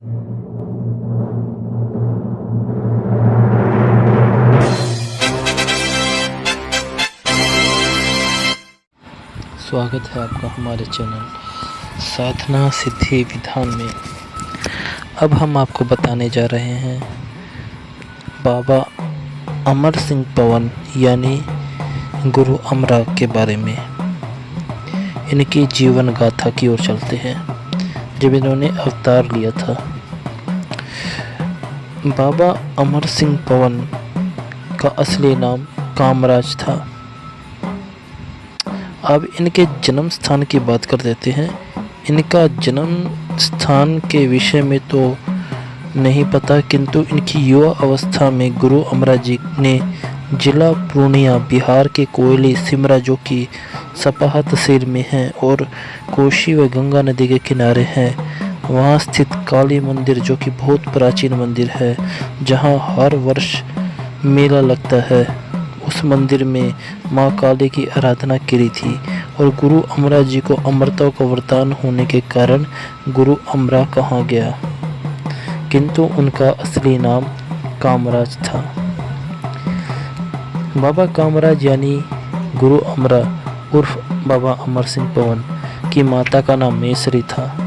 स्वागत है आपका हमारे चैनल साधना सिद्धि विधान में। अब हम आपको बताने जा रहे हैं बाबा अमर सिंह पवन यानी गुरु अमरा के बारे में। इनकी जीवन गाथा की ओर चलते हैं जब इन्होंने अवतार लिया था। बाबा अमर सिंह पवन का असली नाम कामराज था। अब इनके जन्म स्थान की बात कर देते हैं। इनका जन्म स्थान के विषय में तो नहीं पता, किंतु इनकी युवा अवस्था में गुरु अमरा जी ने जिला पूर्णिया बिहार के कोयली सिमरा जो कि सपाहा तहसील में है और कोशी व गंगा नदी के किनारे है, वहाँ स्थित काली मंदिर जो कि बहुत प्राचीन मंदिर है, जहाँ हर वर्ष मेला लगता है, उस मंदिर में माँ काली की आराधना की थी। और गुरु अमरा जी को अमरता का वरदान होने के कारण गुरु अमरा कहा गया, किंतु उनका असली नाम कामराज था। बाबा कामराज यानी गुरु अमरा उर्फ बाबा अमर सिंह पवन की माता का नाम मेसरी था।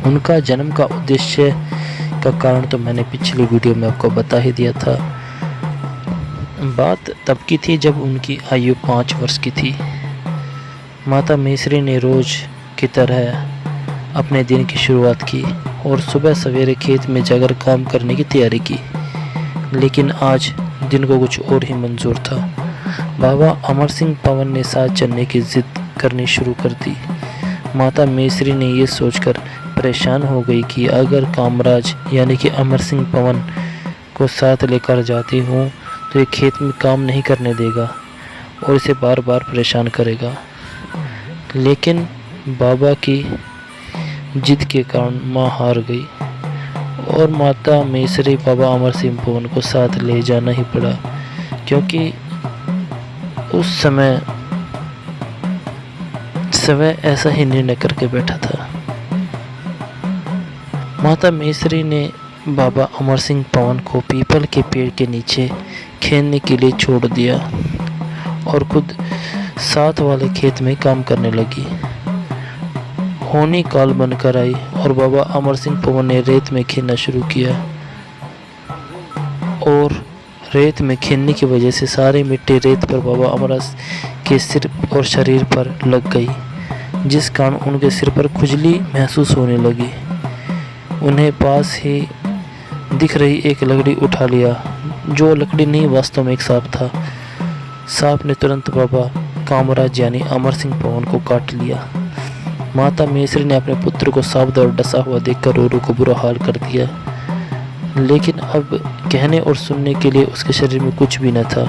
उनका जन्म का उद्देश्य का कारण तो मैंने पिछली वीडियो में आपको बता ही दिया था। बात तब की थी जब उनकी आयु 5 वर्ष की थी। माता मेसरी ने रोज़ की तरह अपने दिन की शुरुआत की और सुबह सवेरे खेत में जाकर काम करने की तैयारी की, लेकिन आज दिन को कुछ और ही मंजूर था। बाबा अमर सिंह पवन ने साथ चलने की जिद करनी शुरू कर दी। माता मेसरी ने ये सोचकर परेशान हो गई कि अगर कामराज यानी कि अमर सिंह पवन को साथ लेकर जाती हूँ तो ये खेत में काम नहीं करने देगा और इसे बार बार परेशान करेगा। लेकिन बाबा की जिद के कारण माँ हार गई और माता मेसरी बाबा अमर सिंह पवन को साथ ले जाना ही पड़ा, क्योंकि उस समय ऐसा ही निर्णय करके बैठा था। माता मेसरी ने बाबा अमर सिंह पवन को पीपल के पेड़ के नीचे खेलने के लिए छोड़ दिया और खुद साथ वाले खेत में काम करने लगी। होनी काल बनकर आई और बाबा अमर सिंह पवन ने रेत में खेलना शुरू किया और रेत में खेलने की वजह से सारी मिट्टी रेत पर बाबा अमर के सिर और शरीर पर लग गई, जिस कारण उनके सिर पर खुजली महसूस होने लगी। उन्हें पास ही दिख रही एक लकड़ी उठा लिया, जो लकड़ी नहीं वास्तव में एक सांप था। सांप ने तुरंत बाबा कामराज यानी अमर सिंह पवन को काट लिया। माता मेसरी ने अपने पुत्र को सांप द्वारा डसा हुआ देखकर रो को बुरा हाल कर दिया, लेकिन अब कहने और सुनने के लिए उसके शरीर में कुछ भी न था।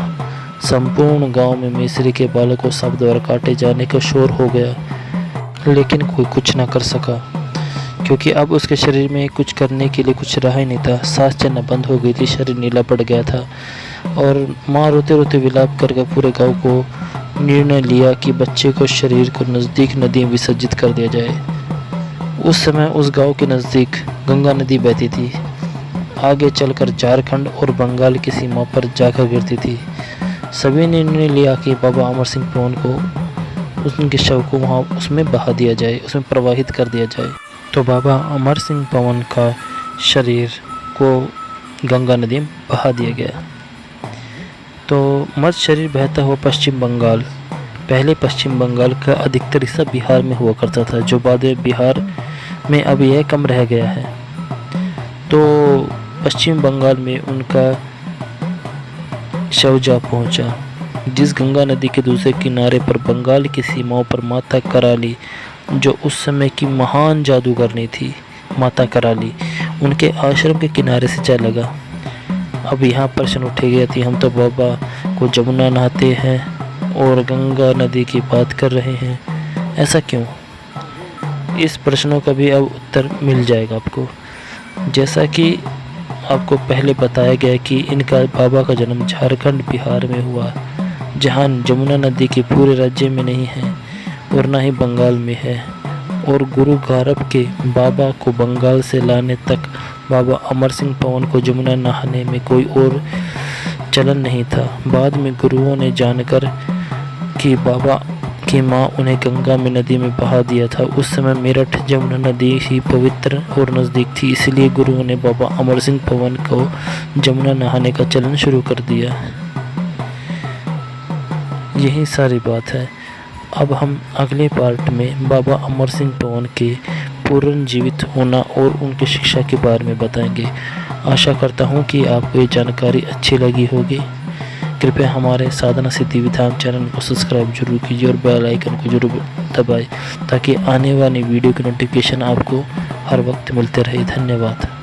संपूर्ण गांव में मेसरी के बालक को सांप द्वारा काटे जाने का शोर हो गया, लेकिन कोई कुछ न कर सका, क्योंकि अब उसके शरीर में कुछ करने के लिए कुछ रहा ही नहीं था। सांस चलना बंद हो गई थी, शरीर नीला पड़ गया था और माँ रोते रोते विलाप करके पूरे गांव को निर्णय लिया कि बच्चे को शरीर को नज़दीक नदी में विसर्जित कर दिया जाए। उस समय उस गांव के नज़दीक गंगा नदी बहती थी, आगे चलकर झारखंड और बंगाल की सीमा पर जाकर गिरती थी। सभी ने निर्णय लिया कि बाबा अमर सिंह पवन को उनके शव को वहाँ उसमें बहा दिया जाए, उसमें प्रवाहित कर दिया जाए। तो बाबा अमर सिंह पवन का शरीर को गंगा नदी में बहा दिया गया। तो मृत शरीर बहता हुआ पश्चिम बंगाल, पहले पश्चिम बंगाल का अधिकतर हिस्सा बिहार में हुआ करता था, जो बाद में बिहार में अब यह कम रह गया है। तो पश्चिम बंगाल में उनका शव जा पहुंचा, जिस गंगा नदी के दूसरे किनारे पर बंगाल की सीमाओं पर माता कराली, जो उस समय की महान जादूगरनी थी माता कराली, उनके आश्रम के किनारे से जा लगा। अब यहाँ प्रश्न उठे गए थे, हम तो बाबा को जमुना नहाते हैं और गंगा नदी की बात कर रहे हैं, ऐसा क्यों? इस प्रश्नों का भी अब उत्तर मिल जाएगा आपको। जैसा कि आपको पहले बताया गया कि इनका बाबा का जन्म झारखंड बिहार में हुआ, जहाँ जमुना नदी के पूरे राज्य में नहीं है और ना ही बंगाल में है और गुरु गारब के बाबा को बंगाल से लाने तक बाबा अमर सिंह पवन को जमुना नहाने में कोई और चलन नहीं था। बाद में गुरुओं ने जानकर कि बाबा की माँ उन्हें गंगा में नदी में बहा दिया था, उस समय मेरठ जमुना नदी ही पवित्र और नज़दीक थी, इसलिए गुरुओं ने बाबा अमर सिंह पवन को जमुना नहाने का चलन शुरू कर दिया। यही सारी बात है। अब हम अगले पार्ट में बाबा अमर सिंह पवन के पुनर्जीवित होना और उनकी शिक्षा के बारे में बताएंगे। आशा करता हूँ कि आपको ये जानकारी अच्छी लगी होगी। कृपया हमारे साधना सिद्धि विधान चैनल को सब्सक्राइब जरूर कीजिए और बेल आइकन को जरूर दबाएं ताकि आने वाली वीडियो की नोटिफिकेशन आपको हर वक्त मिलते रहे। धन्यवाद।